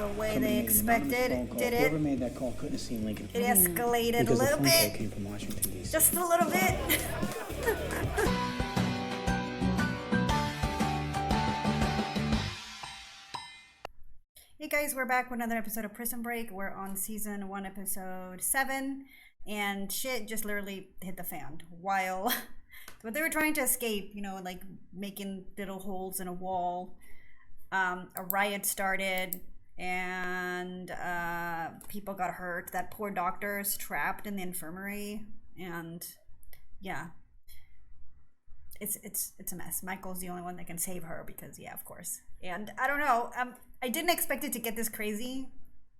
the way they expected, did it? Whoever made that call couldn't have seen Lincoln. It escalated a little Because the phone bit. call came from Washington, D.C. Just a little bit. Hey guys, we're back with another episode of Prison Break. We're on season 1, episode 7, and shit just literally hit the fan. While but they were trying to escape, you know, like making little holes in a wall, a riot started, and people got hurt. That poor doctor's trapped in the infirmary, and yeah, it's a mess. Michael's the only one that can save her because, yeah, of course. And I don't know. I didn't expect it to get this crazy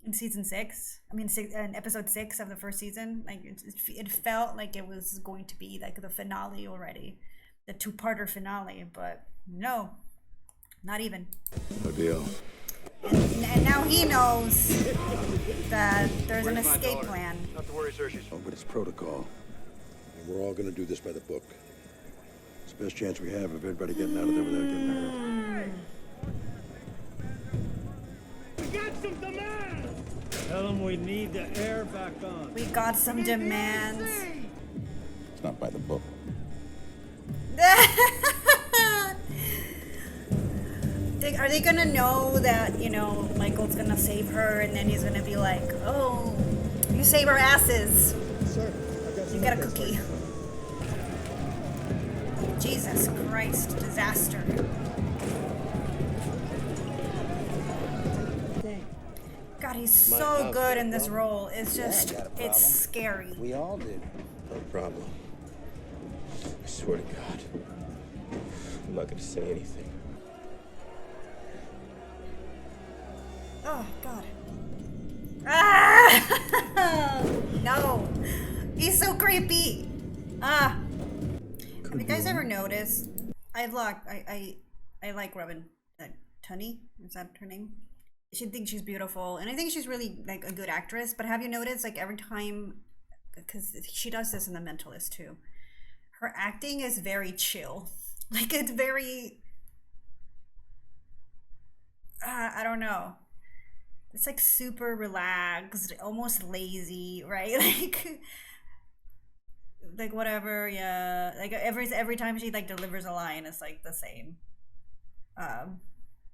in season 6. I mean, in episode 6 of the first season. Like it felt like it was going to be like the finale already, the 2-parter finale. But no, not even. No deal. And now he knows that there's an escape plan. Not to worry, sir. Oh, but it's protocol. And we're all going to do this by the book. It's the best chance we have of everybody getting out of there without getting hurt. We got some demands! Tell them we need the air back on. We got some demands. It's not by the book. Are they gonna know that, you know, Michael's gonna save her, and then he's gonna be like, oh, you save our asses. Sir, You got a cookie. Jesus Christ, disaster. God, he's so good in this role. It's just, it's scary. We all did. No problem. I swear to God, I'm not going to say anything. Oh, God. Ah! No. He's so creepy. Ah. Have you guys ever noticed? I like Robin Tunney. Is that her name? She thinks she's beautiful, and I think she's really like a good actress. But have you noticed, like, every time, because she does this in The Mentalist too, her acting is very chill. Like, it's very, I don't know. It's like super relaxed, almost lazy, right? Like whatever, yeah. Like every time she like delivers a line, it's like the same.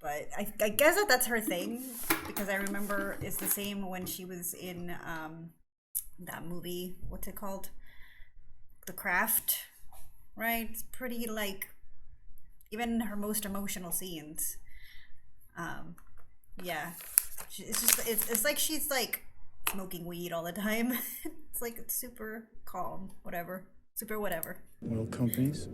But I guess that's her thing, because I remember it's the same when she was in that movie. What's it called? The Craft, right? It's pretty, like, even her most emotional scenes. Yeah, it's like she's like smoking weed all the time. It's like it's super calm, whatever, super whatever. Oil companies.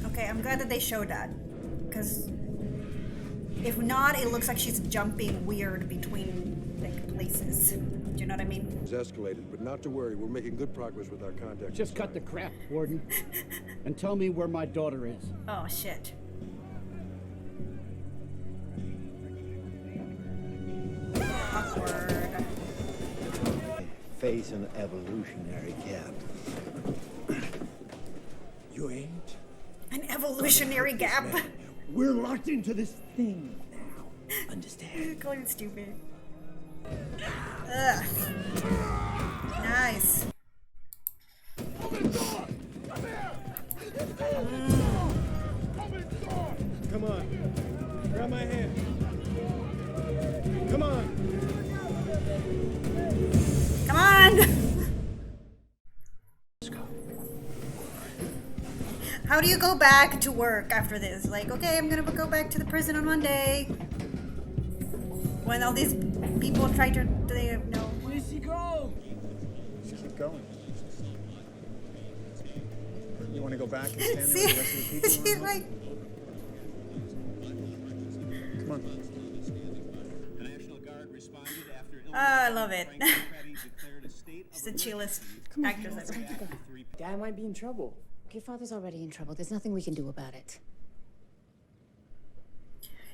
Okay, I'm glad that they showed that, because if not, it looks like she's jumping weird between like places. Do you know what I mean? It's escalated, but not to worry. We're making good progress with our contacts. Just cut the crap, Warden, and tell me where my daughter is. Oh shit. Awkward. Face an evolutionary gap. You ain't? An evolutionary gap. We're locked into this thing now. Understand? Calling it stupid. Ugh. Nice. Come on. Grab my hand. Come on. Come on. Let's go. How do you go back to work after this? Like, okay, I'm gonna go back to the prison on Monday. When all these people try to, no. Where does he go? Just keep going. You want to go back and stand there See, with the rest of the people? she's like, Come on. I love it. She's the chillest actress ever. Dad might be in trouble. Your father's already in trouble. There's nothing we can do about it.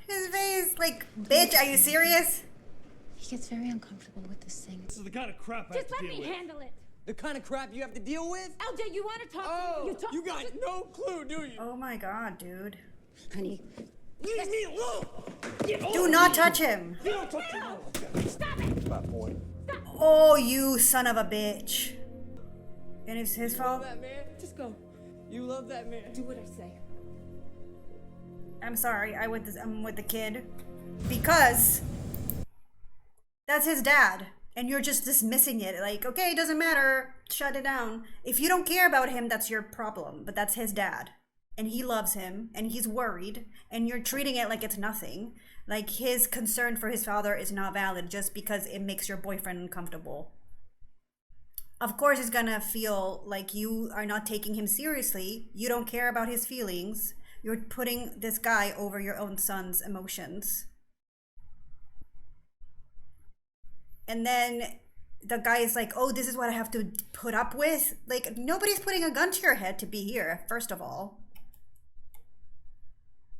His face. Like, bitch, are you serious? He gets very uncomfortable with this thing. This is the kind of crap I have Just to let deal me with. handle it. The kind of crap you have to deal with? LJ, you want to talk Oh, to me? you got no clue, do you? Oh my god, dude. Honey, Leave me alone! Do not touch him. You don't touch me. Stop it! Oh, you son of a bitch. And it's his You love fault? that man? Just go. You love that man? Do what I say. I'm sorry, I'm with the kid. Because that's his dad. And you're just dismissing it. Like, okay, it doesn't matter. Shut it down. If you don't care about him, that's your problem. But that's his dad. And he loves him. And he's worried. And you're treating it like it's nothing. Like, his concern for his father is not valid just because it makes your boyfriend uncomfortable. Of course, he's gonna feel like you are not taking him seriously. You don't care about his feelings. You're putting this guy over your own son's emotions. And then the guy is like, oh, this is what I have to put up with? Like, nobody's putting a gun to your head to be here, first of all.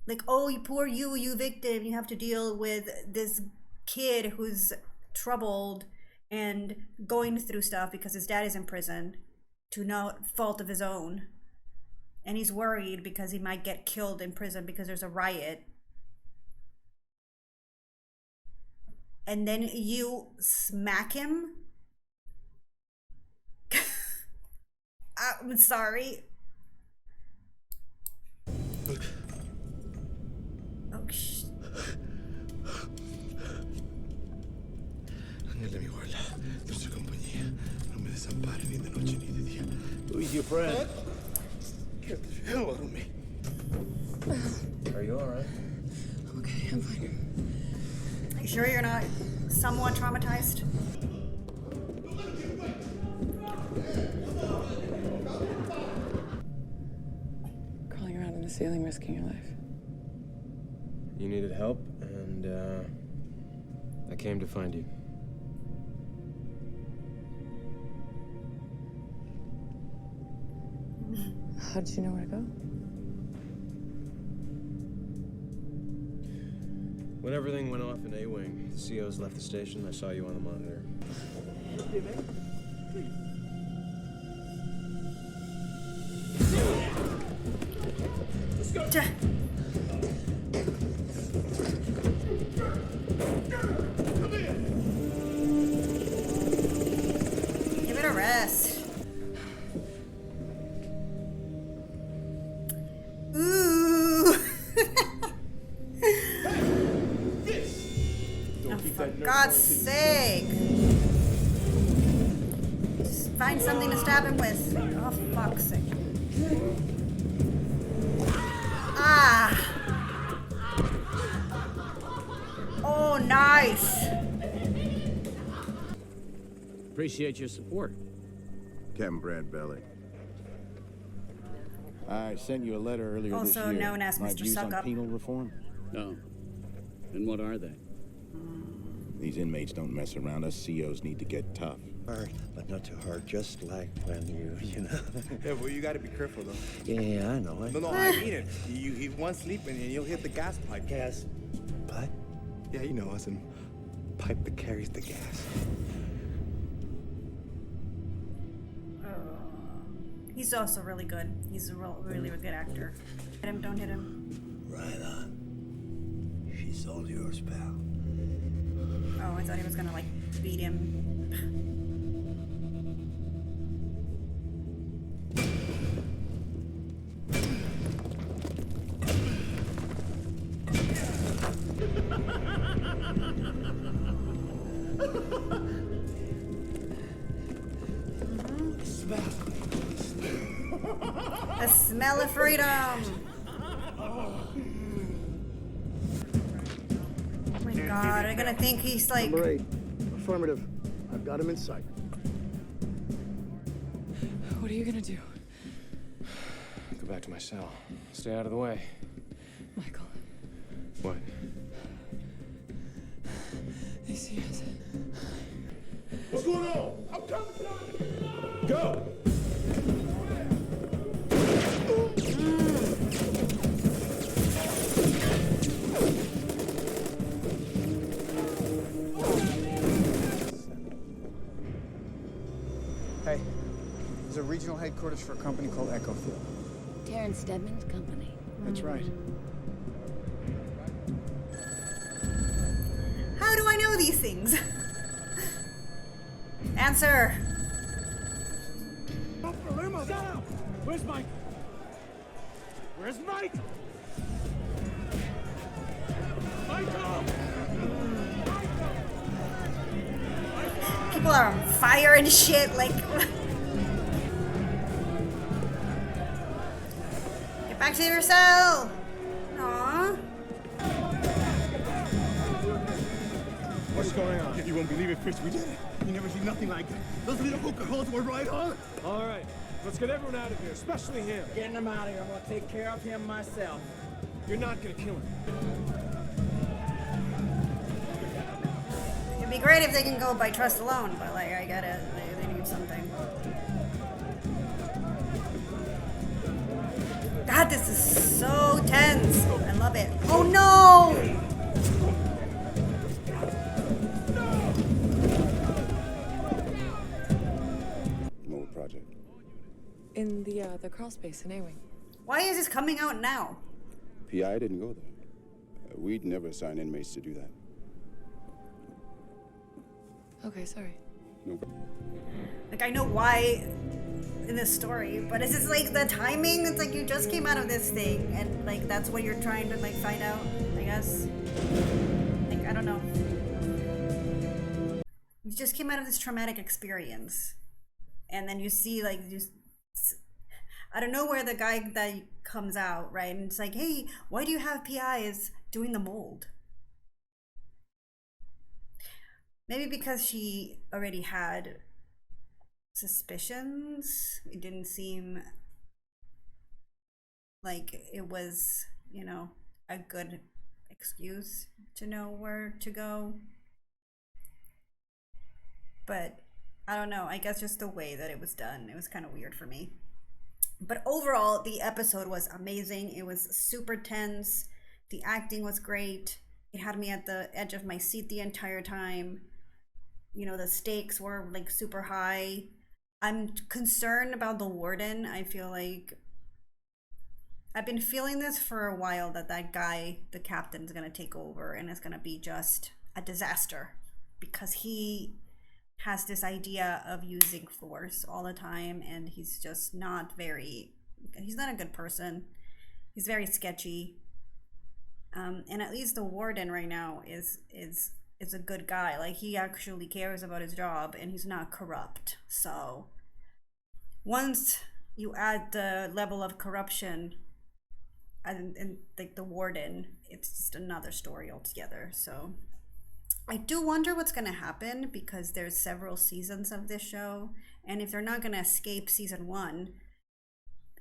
Like, oh, you poor you victim. You have to deal with this kid who's troubled and going through stuff because his dad is in prison to no fault of his own. And he's worried because he might get killed in prison because there's a riot. And then you smack him? I'm sorry. Oh, Ángel mi abuela, nuestra compañía. No me desampare ni de noche ni de día. Who is your friend? Get the hell out of me. Are you alright? okay, I'm fine. You sure you're not somewhat traumatized? Crawling around in the ceiling, risking your life. You needed help, and I came to find you. How did you know where to go? When everything went off in A-Wing, the COs left the station, I saw you on the monitor. Let's go! Give it a rest. Ooh. Oh, for God's sake. Just find something to stab him with. Oh, fuck's sake. Ah. Oh, nice. Appreciate your support. Captain Brad Belly. I sent you a letter earlier this year. Also known as My Mr. views on Suck-Up. penal reform. No. And what are they? These inmates don't mess around. Us COs need to get tough. Hard, but not too hard. Just like when you know. Yeah, well, you gotta be careful, though. Yeah, I know. No, I mean it. You one sleeping and you'll hit the gas pipe. Gas pipe? Yeah, you know us, and pipe that carries the gas. He's also really good. He's a really good actor. Hit him, don't hit him. Right on. She's all yours, pal. Oh, I thought he was gonna, like, beat him. The smell of freedom. Oh my God, I'm gonna think he's like. Number 8. Affirmative. I've got him in sight. What are you gonna do? Go back to my cell. Stay out of the way. Michael, What? they see us. What's going on? I'm coming, Go! regional headquarters for a company called Echofield. Terrence Stedman's company. That's right. How do I know these things? Answer. Shut up! Where's Mike? Where's Mike? Michael! People are on fire and shit, like... Get back to your cell! Aww. What's going on? You won't believe it, Fish. We did it. You never see nothing like it. Those little hooker holes were right on. All right, let's get everyone out of here, especially him. Getting him out of here. I'm gonna take care of him myself. You're not gonna kill him. It'd be great if they can go by trust alone, but like, I gotta, they need something. God, this is so tense. I love it. Oh no! Mold project. In the crawl space in A-Wing. Why is this coming out now? PI didn't go there. We'd never assign inmates to do that. Okay, sorry. No. Like, I know why in this story, but it's just like the timing. It's like you just came out of this thing, and like that's what you're trying to like find out, I guess. Like, I don't know. You just came out of this traumatic experience, and then you see like I don't know where the guy that comes out, right? And it's like, hey, why do you have PIs doing the mold? Maybe because she already had suspicions. It didn't seem like it was, you know, a good excuse to know where to go. But I don't know, I guess just the way that it was done, it was kind of weird for me. But overall, the episode was amazing. It was super tense. The acting was great. It had me at the edge of my seat the entire time. You know, the stakes were like super high. I'm concerned about the warden. I feel like I've been feeling this for a while, that that guy, the captain's gonna take over and it's gonna be just a disaster, because he has this idea of using force all the time, and he's just not very, he's not a good person. He's very sketchy. And at least the warden right now is a good guy. Like, he actually cares about his job and he's not corrupt. So once you add the level of corruption and like the warden, it's just another story altogether. So I do wonder what's going to happen, because there's several seasons of this show, and if they're not going to escape season 1,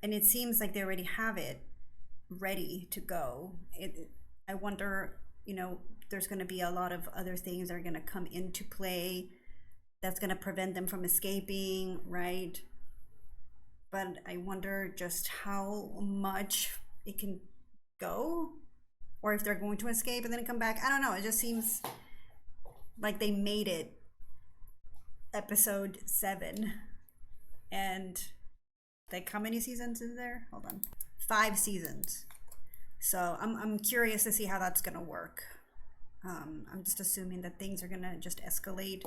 and it seems like they already have it ready to go, I wonder, you know, there's going to be a lot of other things that are going to come into play that's going to prevent them from escaping, right? But I wonder just how much it can go, or if they're going to escape and then come back. I don't know. It just seems like they made it episode 7, and like, how many seasons is there? Hold on, 5 seasons. So I'm curious to see how that's gonna work. I'm just assuming that things are gonna just escalate.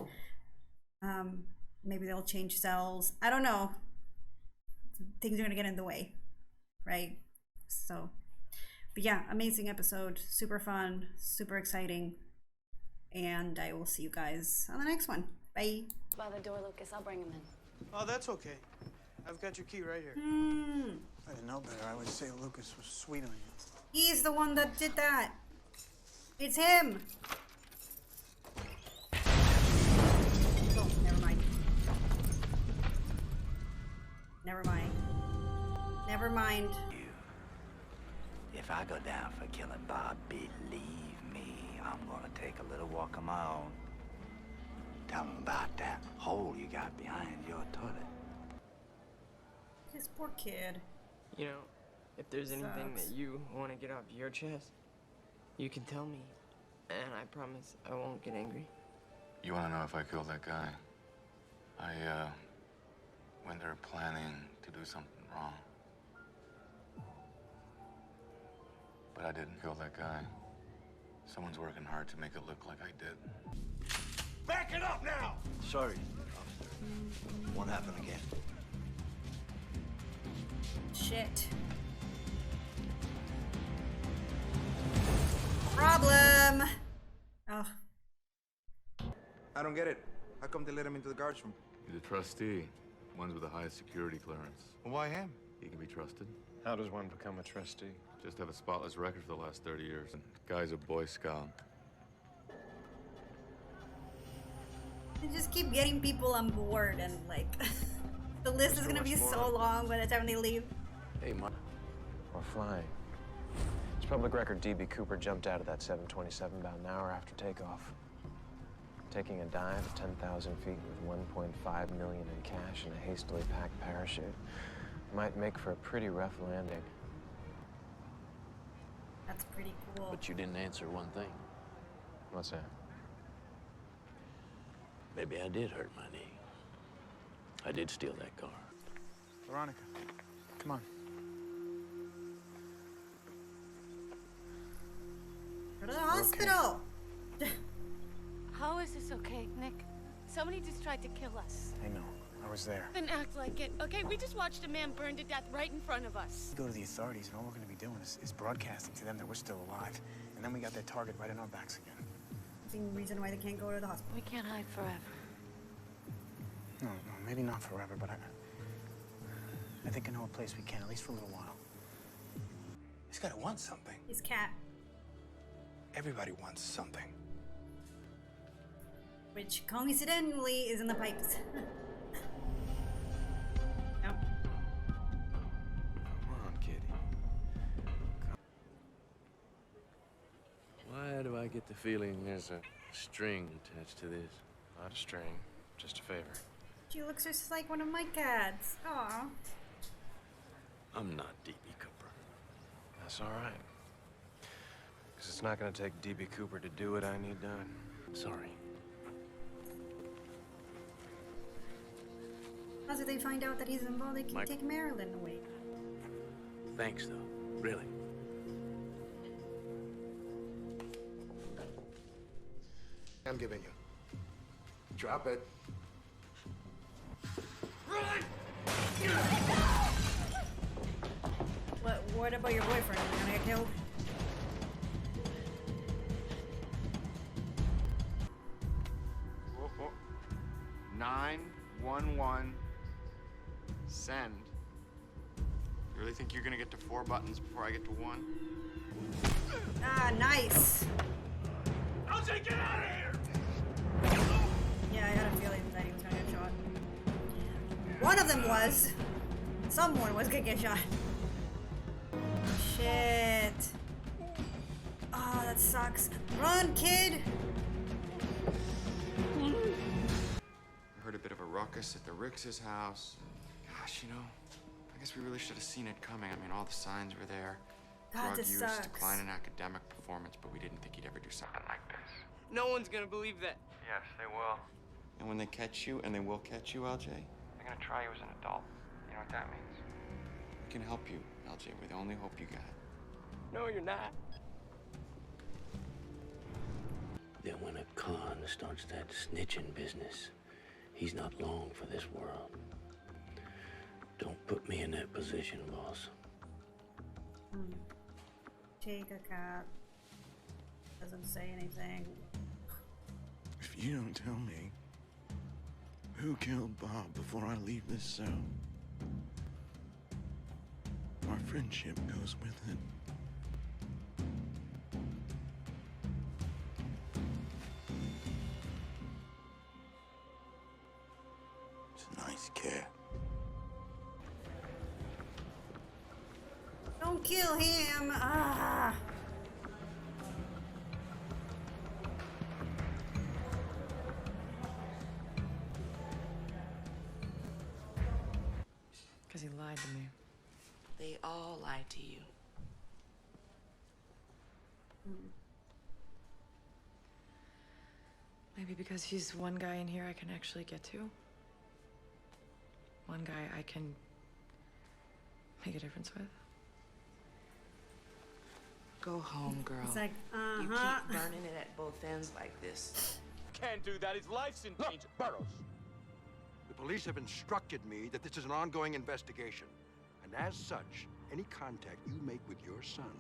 Maybe they'll change cells. I don't know. Things are gonna get in the way, right? So, but yeah, amazing episode, super fun, super exciting, and I will see you guys on the next one. Bye. By the door, Lucas. I'll bring him in. Oh, that's okay. I've got your key right here. If I didn't know better, I would say Lucas was sweet on you. He's the one that did that. It's him. Oh, never mind. Never mind. Never mind. If I go down for killing Bob, believe me, I'm gonna take a little walk of my own. Tell him about that hole you got behind your toilet. This poor kid. You know, if there's anything that you want to get off your chest, you can tell me, and I promise I won't get angry. You want to know if I killed that guy? when they're planning to do something wrong. But I didn't kill that guy. Someone's working hard to make it look like I did. Back it up now! Sorry, officer. Won't happen again. Shit. Problem. Oh. I don't get it. How come they let him into the guards room? He's a trustee. One's with the highest security clearance. Well, why him? He can be trusted. How does one become a trustee? Just have a spotless record for the last 30 years. And guy's a Boy Scout. They just keep getting people on board, and like the list is gonna be so long by the time they leave. Hey, Mark. We're flying. It's public record DB Cooper jumped out of that 727 about an hour after takeoff. Taking a dive at 10,000 feet with 1.5 million in cash and a hastily packed parachute might make for a pretty rough landing. That's pretty cool. But you didn't answer one thing. What's that? Maybe I did hurt my knee. I did steal that car. Veronica, come on. Go to the hospital. How is this okay, Nick? Somebody just tried to kill us. I know. I was there. Then act like it, okay? We just watched a man burn to death right in front of us. We go to the authorities, and all we're going to be doing is broadcasting to them that we're still alive. And then we got that target right in our backs again. The reason why they can't go to the hospital. We can't hide forever. No, maybe not forever, but I think I know a place we can, at least for a little while. He's got to want something. He's cat. Everybody wants something. Which coincidentally is in the pipes. Nope. Come on, kitty. Why do I get the feeling there's a string attached to this? Not a string, just a favor. She looks just like one of my cats. Aw. I'm not DB Cooper. That's all right. Because it's not going to take DB Cooper to do what I need done. Sorry. After they find out that he's involved, they can Mike. take Marilyn away. Thanks, though. Really. I'm giving you. Drop it. What about your boyfriend? Is he gonna get killed? Whoa, whoa. 911. Send. You really think you're gonna get to 4 buttons before I get to 1? Ah, nice. LJ, get out of here! Yeah, I had a feeling that he was gonna get shot. One of them was. Someone was gonna get shot. Shit. Oh, that sucks. Run, kid! I heard a bit of a ruckus at the Ricks's house. Gosh, you know, I guess we really should have seen it coming. I mean, all the signs were there. God, Drug this use, sucks. decline in academic performance, but we didn't think he'd ever do something like this. No one's gonna believe that. Yes, they will. And when they catch you, and they will catch you, LJ, they're gonna try you as an adult. You know what that means? We can help you, LJ. We're the only hope you got. No, you're not. Then when a con starts that snitching business, he's not long for this world. Don't put me in that position, boss. Take a cat. Doesn't say anything. If you don't tell me who killed Bob before I leave this cell, our friendship goes with it. It's a nice cat. Don't kill him! Ah! Because he lied to me. They all lied to you. Maybe because he's one guy in here I can actually get to. one guy I can make a difference with. Go home, girl. It's like, You keep burning it at both ends like this. Can't do that. His life's in danger. Burroughs, the police have instructed me that this is an ongoing investigation. And as such, any contact you make with your son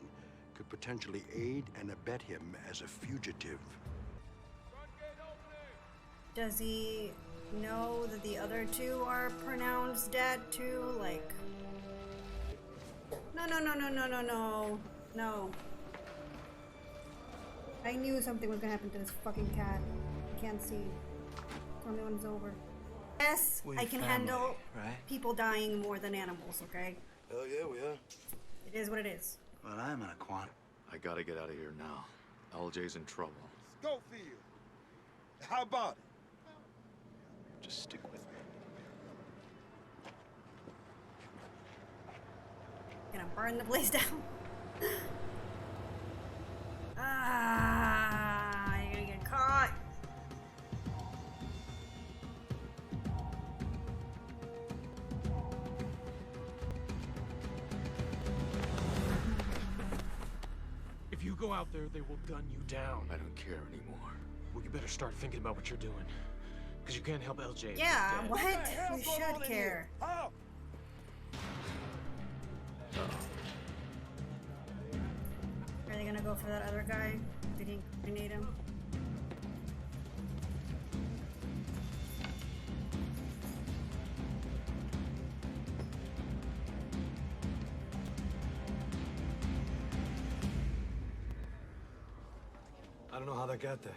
could potentially aid and abet him as a fugitive. Does he know that the other two are pronounced dead too? Like, no, no, no, no, no, no, no, no. I knew something was gonna happen to this fucking cat. I can't see. Tell me when it's over. Yes, We're I can family, handle right? people dying more than animals, okay? Hell yeah, we are. It is what it is. Well, I'm in a quant. I gotta get out of here now. LJ's in trouble. Schofield, how about it? Just stick with me. Gonna burn the place down. Ah, you're gonna get caught. If you go out there, they will gun you down. I don't care anymore. Well, you better start thinking about what you're doing. Because you can't help LJ. if Yeah, he's dead. what? You should care. Are they gonna go for that other guy? Did he grenade him? I don't know how that got there.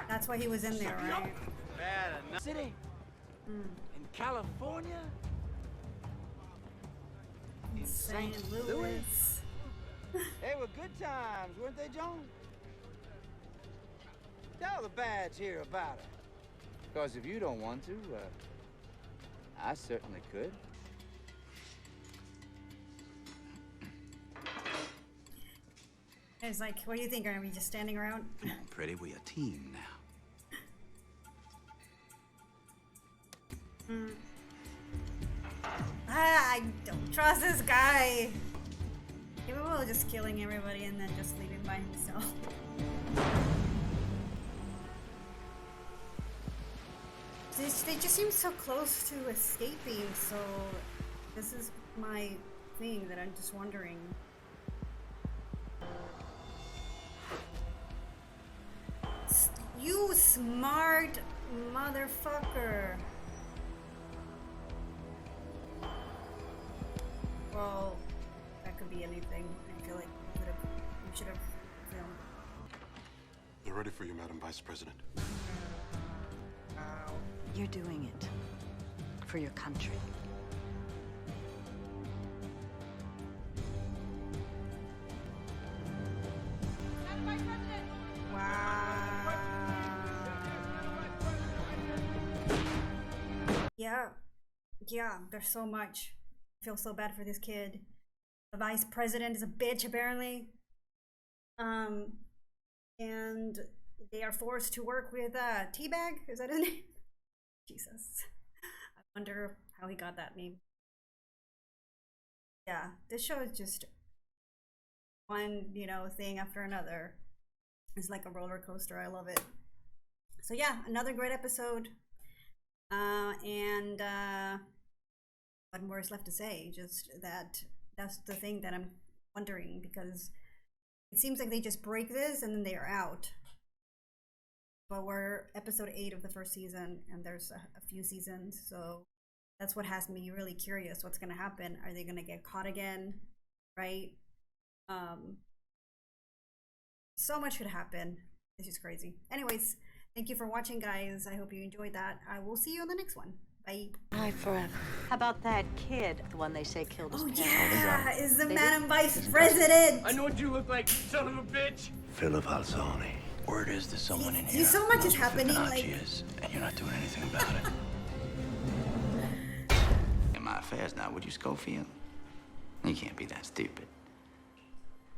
That's why he was in there, right? Bad enough. City? In California? In St. Louis. They were good times, weren't they, John? Tell the badge here about it. Because if you don't want to, I certainly could. It's like, what do you think? Are we just standing around? Come on, pretty, we're a team now. I don't trust this guy. Capable of just killing everybody and then just leaving by himself. They just seem so close to escaping, so this is my thing that I'm just wondering. You smart motherfucker. Well, that could be anything. I feel like we should have filmed. They're ready for you, Madam Vice President. You're doing it for your country. Yeah, there's so much. I feel so bad for this kid. The vice president is a bitch, apparently. And they are forced to work with Teabag. Is that his name? Jesus. I wonder how he got that name. Yeah, this show is just one, thing after another. It's like a roller coaster. I love it. So yeah, another great episode. What more is left to say? Just that's the thing that I'm wondering, because it seems like they just break this and then they are out. But we're episode 8 of the first season, and there's a few seasons, so that's what has me really curious. What's gonna happen? Are they gonna get caught again? Right? So much could happen. It's just crazy. Anyways, thank you for watching, guys. I hope you enjoyed that. I will see you on the next one. Bye. Bye forever. How about that kid, the one they say killed his parents? Yeah, is the They Madam did? Vice President. I know what you look like, son of a bitch. Philip Alzoni. Word is there's someone in See, here. so much knows is who happening, Fibonacci like- is, and you're not doing anything about it. In my affairs now, would you, Schofield? You can't be that stupid.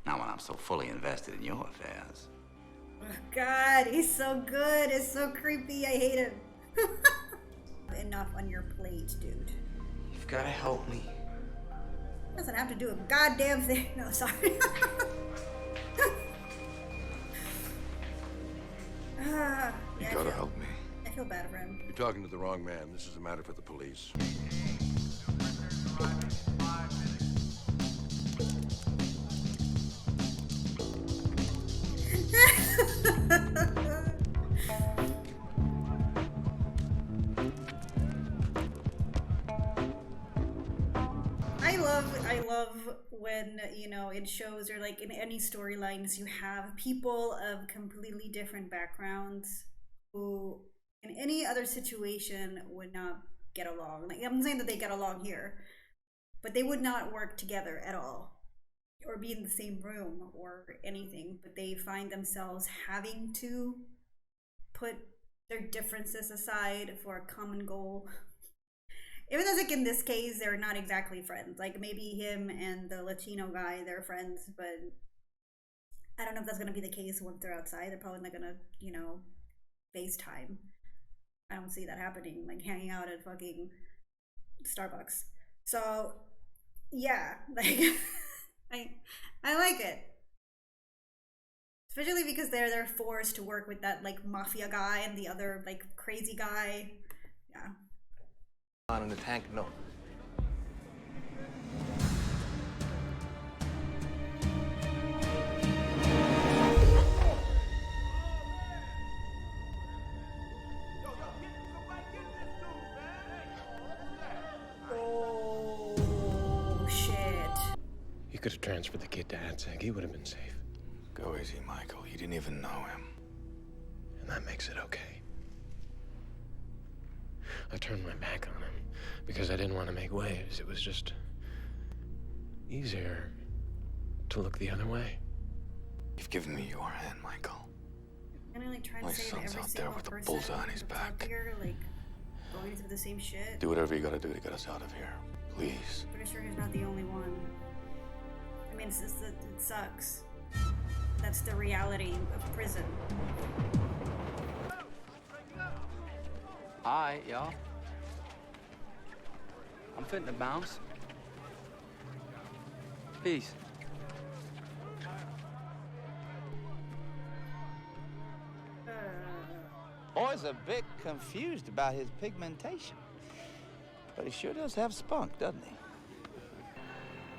Not when I'm so fully invested in your affairs. Oh God, he's so good. It's so creepy. I hate him. Enough on your plate, dude. You've gotta help me. Doesn't have to do a goddamn thing. No, sorry. You gotta help me. I feel bad for him. You're talking to the wrong man. This is a matter for the police. I love when, you know, it shows, or like in any storylines, you have people of completely different backgrounds who in any other situation would not get along. Like, I'm saying that they get along here, but they would not work together at all or be in the same room or anything, but they find themselves having to put their differences aside for a common goal. Even though, like, in this case, they're not exactly friends. Like, maybe him and the Latino guy, they're friends, but I don't know if that's going to be the case once they're outside. They're probably not going to, you know, FaceTime. I don't see that happening, like hanging out at fucking Starbucks. So, yeah, like, I like it. Especially because they're forced to work with that, like, mafia guy and the other, like, crazy guy. Yeah. On in the tank, no. Oh, shit. You could have transferred the kid to ADSEG. He would have been safe. Go easy, Michael. You didn't even know him. And that makes it okay. I turned my back on him because I didn't want to make waves. It was just easier to look the other way. You've given me your hand, Michael. And I like trying My to save son's every out there single with a person bullseye on his that's back. out here, like, going through the same shit. Do whatever you gotta do to get us out of here. Please. Pretty sure he's not the only one. I mean, it's just that it sucks. That's the reality of prison. Alright, y'all. I'm fitting to bounce. Peace. Boy's a bit confused about his pigmentation. But he sure does have spunk, doesn't he?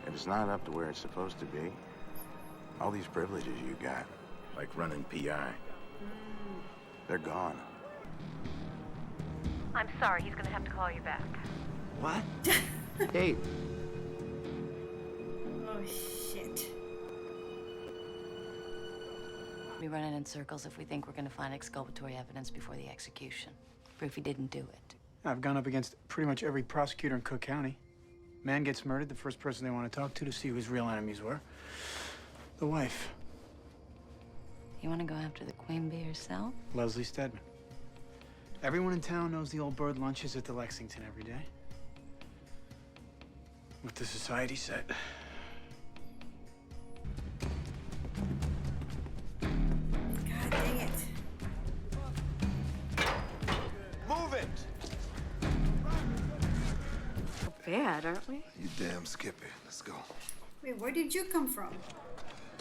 If it's not up to where it's supposed to be, all these privileges you got, like running PI, they're gone. I'm sorry, he's gonna have to call you back. What? Hey. Oh, shit. We run in circles if we think we're gonna find exculpatory evidence before the execution. Proof he didn't do it. I've gone up against pretty much every prosecutor in Cook County. Man gets murdered, the first person they want to talk to see who his real enemies were. The wife. You wanna go after the queen bee herself? Leslie Stedman. Everyone in town knows the old bird lunches at the Lexington every day. What the society said. God dang it. Move it! We're bad, aren't we? You damn Skippy. Let's go. Wait, where did you come from?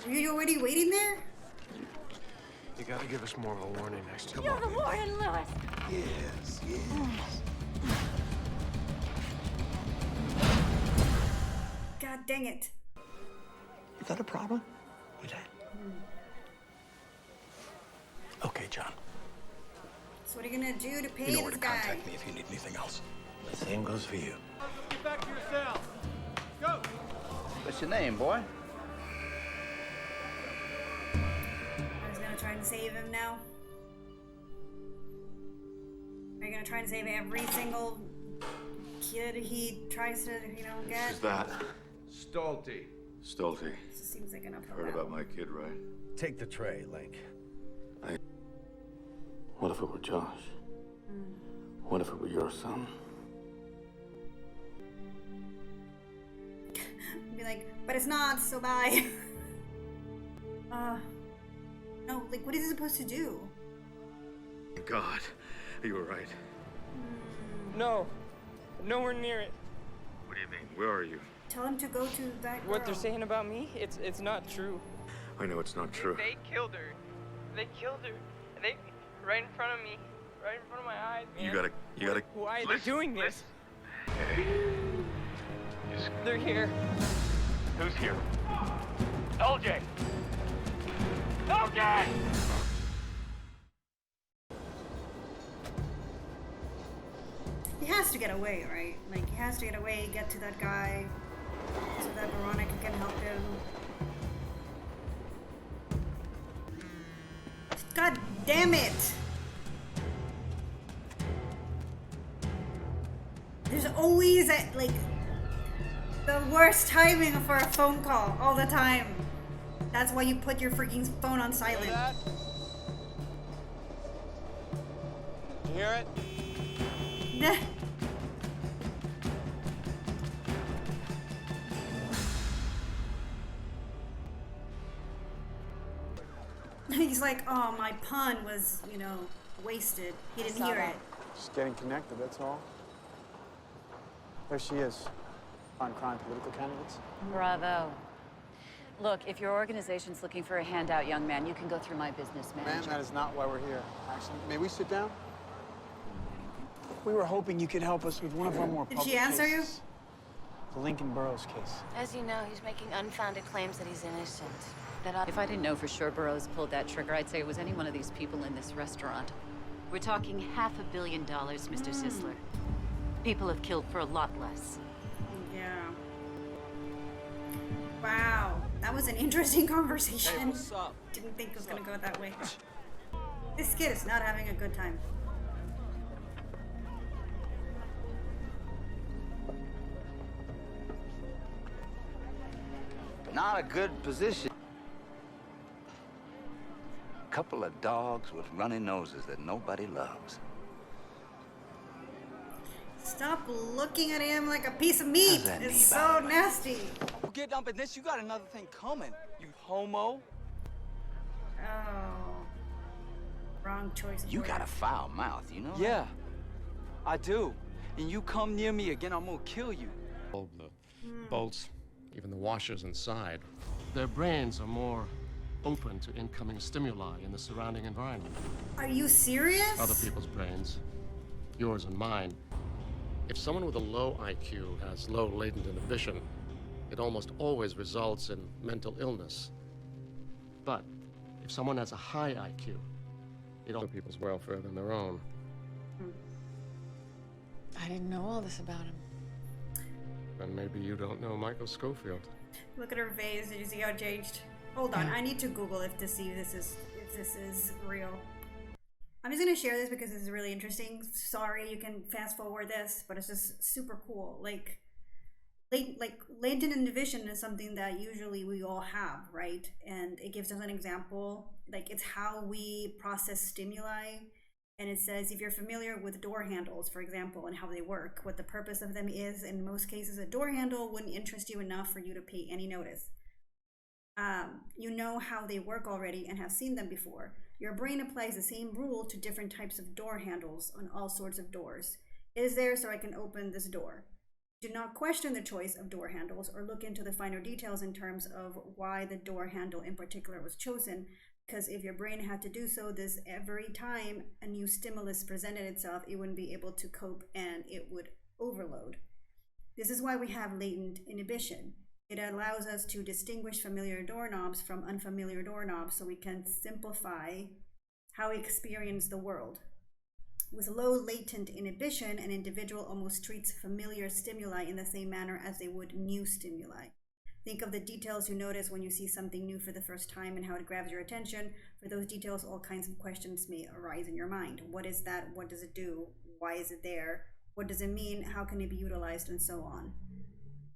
Were you already waiting there? You gotta give us more of a warning next time. You're the warden, Lewis! Yes, yes. God dang it. You got a problem with that? Okay, John. So what are you gonna do to pay You know where this to guy? contact me if you need anything else. The same goes for you. Get back to your cell. Go. What's your name, boy? I was gonna try and save him now. Are you gonna try and save every single kid he tries to, you know, get? Who's that? Stolte. Stolte. This seems like an uphill Heard battle. about my kid, right? Take the tray, Link. What if it were Josh? What if it were your son? Be like, but it's not, so bye. No, like, what is he supposed to do? God, you were right. No. Nowhere near it. What do you mean? Where are you? Tell him to go to that girl. What they're saying about me, it's not true. I know it's not true. They killed her. They killed her. They right in front of me. Right in front of my eyes, man. You gotta... Why are they doing this? Hey. They're here. Who's here? LJ! LJ! He has to get away, right? Like, he has to get away, get to that guy, so that Veronica can help him. God damn it! There's always like the worst timing for a phone call all the time. That's why you put your freaking phone on silent. You hear it? Nah. He's like, oh, my pun was, you know, wasted. He didn't hear it. Just getting connected, that's all. There she is. On crime political candidates. Bravo. Look, if your organization's looking for a handout, young man, you can go through my business manager. Ma'am, that is not why we're here. Actually, may we sit down? We were hoping you could help us with one of our more public Did she answer cases. The Lincoln Burroughs case. As you know, he's making unfounded claims that he's innocent. If I didn't know for sure Burroughs pulled that trigger, I'd say it was any one of these people in this restaurant. We're talking $500 million, Mr. Sisler. People have killed for a lot less. Yeah. Wow. That was an interesting conversation. Hey, what's up? Didn't think it was gonna go that way. This kid is not having a good time. Not a good position. Couple of dogs with runny noses that nobody loves. Stop looking at him like a piece of meat. It's so nasty. You get up in this, you got another thing coming, you homo. Oh. Wrong choice. You got a foul mouth, you know? Yeah, I do. And you come near me again, I'm gonna kill you. All the bolts, even the washers inside, their brains are more open to incoming stimuli in the surrounding environment. Are you serious? Other people's brains, yours and mine. If someone with a low IQ has low latent inhibition, it almost always results in mental illness. But if someone has a high IQ, it other people's welfare than their own. I didn't know all this about him. Then maybe you don't know Michael Schofield. Look at her face. Did you see how it changed? Hold on, I need to Google if this is real. I'm just gonna share this because this is really interesting. Sorry, you can fast forward this, but it's just super cool. Like latent inhibition is something that usually we all have, right? And it gives us an example. Like, it's how we process stimuli. And it says, if you're familiar with door handles, for example, and how they work, what the purpose of them is, in most cases, a door handle wouldn't interest you enough for you to pay any notice. You know how they work already and have seen them before. Your brain applies the same rule to different types of door handles on all sorts of doors. It is there so I can open this door. Do not question the choice of door handles or look into the finer details in terms of why the door handle in particular was chosen, because if your brain had to do so this every time a new stimulus presented itself, it wouldn't be able to cope and it would overload. This is why we have latent inhibition. It allows us to distinguish familiar doorknobs from unfamiliar doorknobs so we can simplify how we experience the world. With low latent inhibition, an individual almost treats familiar stimuli in the same manner as they would new stimuli. Think of the details you notice when you see something new for the first time and how it grabs your attention. For those details, all kinds of questions may arise in your mind. What is that? What does it do? Why is it there? What does it mean? How can it be utilized? And so on.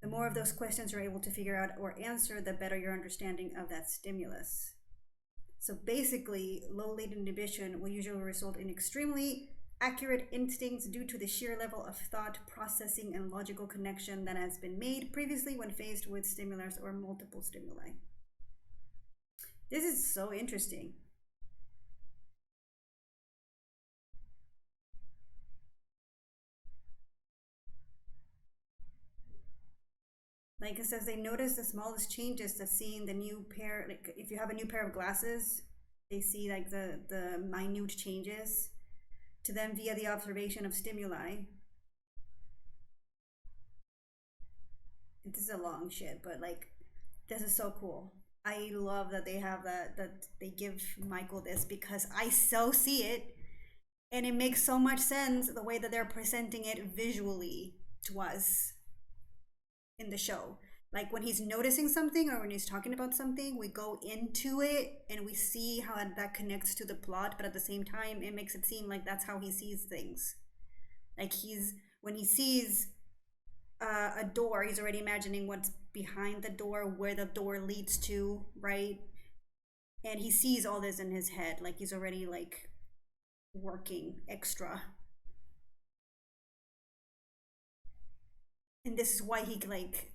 The more of those questions you're able to figure out or answer, the better your understanding of that stimulus. So basically, low latent inhibition will usually result in extremely accurate instincts due to the sheer level of thought, processing, and logical connection that has been made previously when faced with stimulus or multiple stimuli. This is so interesting. Like it says, they notice the smallest changes to seeing the new pair. Like if you have a new pair of glasses, they see like the minute changes to them via the observation of stimuli. This is a long shit, but like this is so cool. I love that they have that they give Michael this, because I so see it, and it makes so much sense the way that they're presenting it visually to us in the show. Like when he's noticing something or when he's talking about something, we go into it and we see how that connects to the plot, but at the same time it makes it seem like that's how he sees things. Like when he sees a door, he's already imagining what's behind the door, where the door leads to, right? And he sees all this in his head, like he's already like working extra. And this is why he like,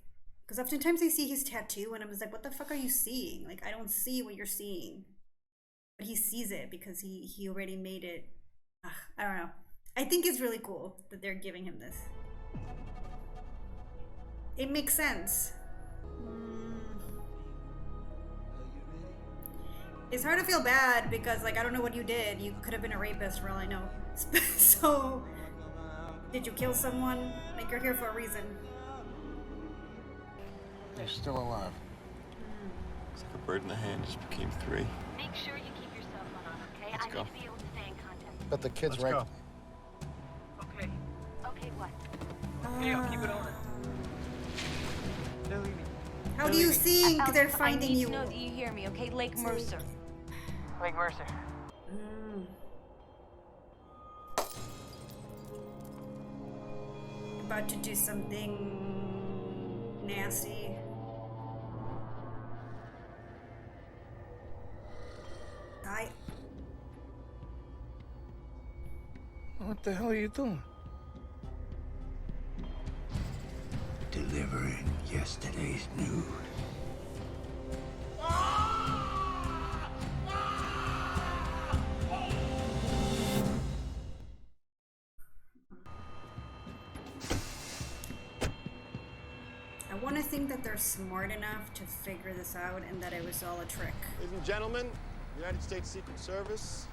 because oftentimes I see his tattoo and I'm just like, what the fuck are you seeing? Like, I don't see what you're seeing, but he sees it because he already made it. I don't know. I think it's really cool that they're giving him this. It makes sense. It's hard to feel bad because, like, I don't know what you did. You could have been a rapist for all I know. So, did you kill someone? Like, you're here for a reason. They're still alive. It's like a bird in the hand just became three. Make sure you keep your cell phone on, okay? Let's I go. need to be able to stay in contact. But the kid's right. Okay. Okay, what? Hey, I'll keep it on. They're leaving. How do you think they're finding I need you? to know that you hear me, okay? Lake Mercer. Lake Mercer. About to do something nasty. What the hell are you doing? Delivering yesterday's news. I want to think that they're smart enough to figure this out and that it was all a trick. Ladies and gentlemen, United States Secret Service,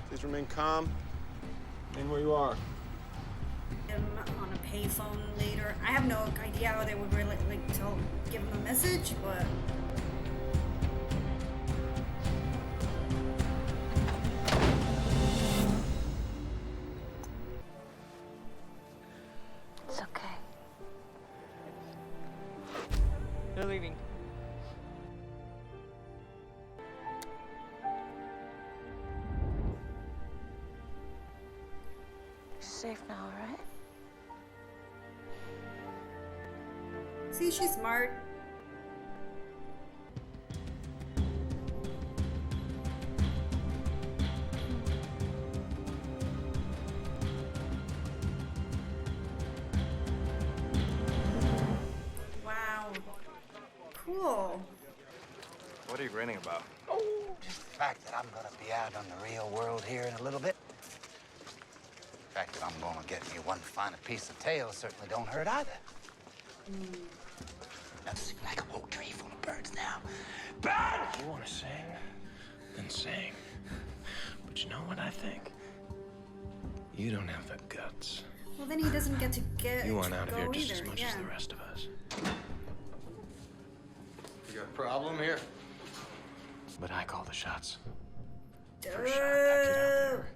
please remain calm. Remain where you are. Him on a payphone later. I have no idea how they would really like give him a message, but It's okay. They're leaving. Safe now, right? see, she's smart. Wow. Cool. What are you grinning about? Just the fact that I'm gonna be out on the real world here in a little bit. The fact that I'm gonna get me one finer piece of tail certainly don't hurt either. That's sing like a whole tree full of birds now. Birds! You want to sing? Then sing. But you know what I think? You don't have the guts. Well, then he doesn't get to You want out of here go just either. as much yeah. as the rest of us. You got a problem here? But I call the shots. First shot, that kid out there.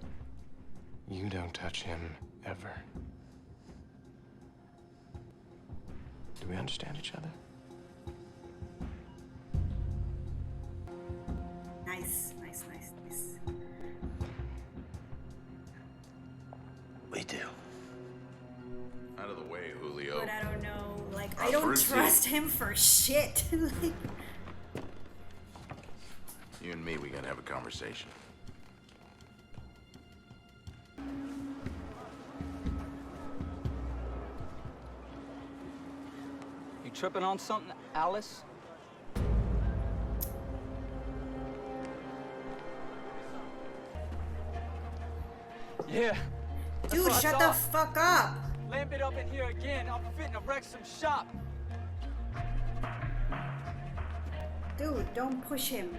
You don't touch him ever. Do we understand each other? Nice, nice, nice, nice. We do. Out of the way, Julio. But I don't know, like, I'll I don't bruise you. trust him for shit. Like, You and me, we gotta have a conversation. You tripping on something, Alice? Yeah. dude, shut the fuck up. Lamp it up in here again. I'm fitting to wreck some shop. Dude, don't push him.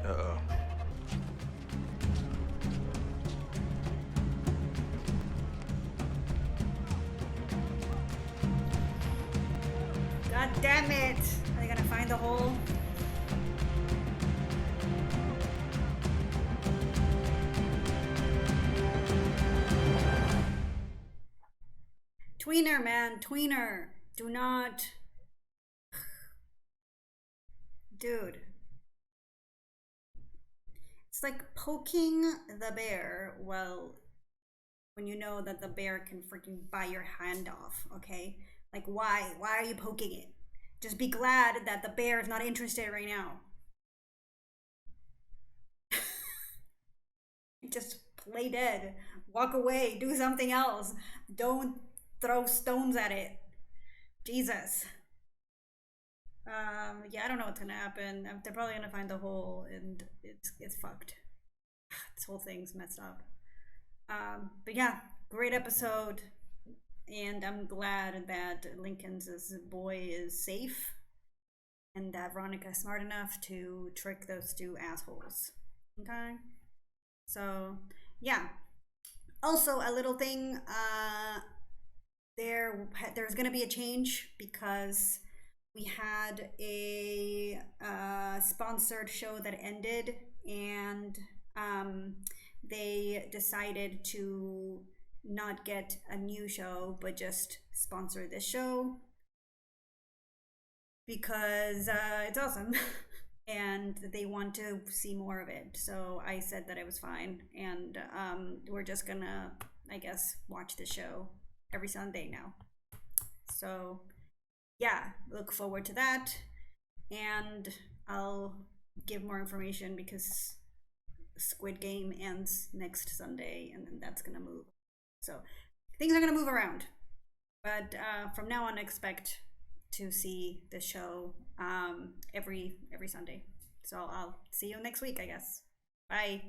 Uh-oh. God damn it! Are they gonna find the hole? Tweener, man, tweener. Do not. Dude. It's like poking the bear, well, when you know that the bear can freaking bite your hand off, okay? Like, why? Why are you poking it? Just be glad that the bear is not interested right now. Just play dead. Walk away. Do something else. Don't throw stones at it. Jesus. Yeah, I don't know what's gonna happen. They're probably gonna find the hole, and it's fucked. This whole thing's messed up. But yeah, great episode, and I'm glad that Lincoln's boy is safe, and that Veronica's smart enough to trick those two assholes. Okay, so yeah. Also, a little thing. There's gonna be a change because we had a sponsored show that ended, and they decided to not get a new show but just sponsor this show because it's awesome and they want to see more of it. So I said that it was fine, and we're just gonna, I guess, watch the show every Sunday now. So yeah, look forward to that, and I'll give more information because Squid Game ends next Sunday, and then that's gonna move. So things are gonna move around, but from now on, expect to see the show every Sunday. So I'll see you next week, I guess. Bye.